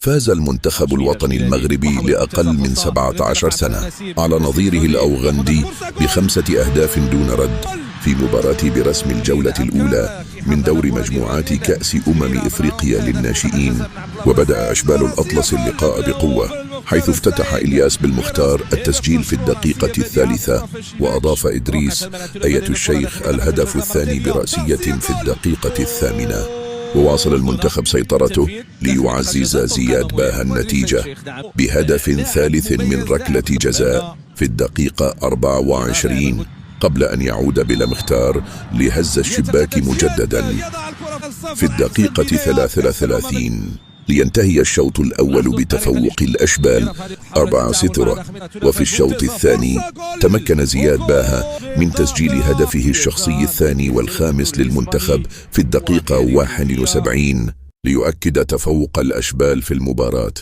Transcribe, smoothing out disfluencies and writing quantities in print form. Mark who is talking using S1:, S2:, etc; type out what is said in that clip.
S1: فاز المنتخب الوطني المغربي لأقل من 17 سنة على نظيره الأوغندي ب5 أهداف دون رد في مباراة برسم الجولة الأولى من دور مجموعات كأس إفريقيا للناشئين. وبدأ أشبال الأطلس اللقاء بقوة، حيث افتتح إلياس بالمختار التسجيل في الدقيقة 3، وأضاف إدريس أية الشيخ الهدف الثاني برأسية في الدقيقة 8. وواصل المنتخب سيطرته ليعزز زياد باها النتيجة بهدف ثالث من ركلة جزاء في الدقيقة 24، قبل أن يعود بلا مختار لهز الشباك مجددا في الدقيقة 33، لينتهي الشوط الأول بتفوق الأشبال 4-0. وفي الشوط الثاني تمكن زياد باها من تسجيل هدفه الشخصي الثاني والخامس للمنتخب في الدقيقة 71 ليؤكد تفوق الأشبال في المباراة.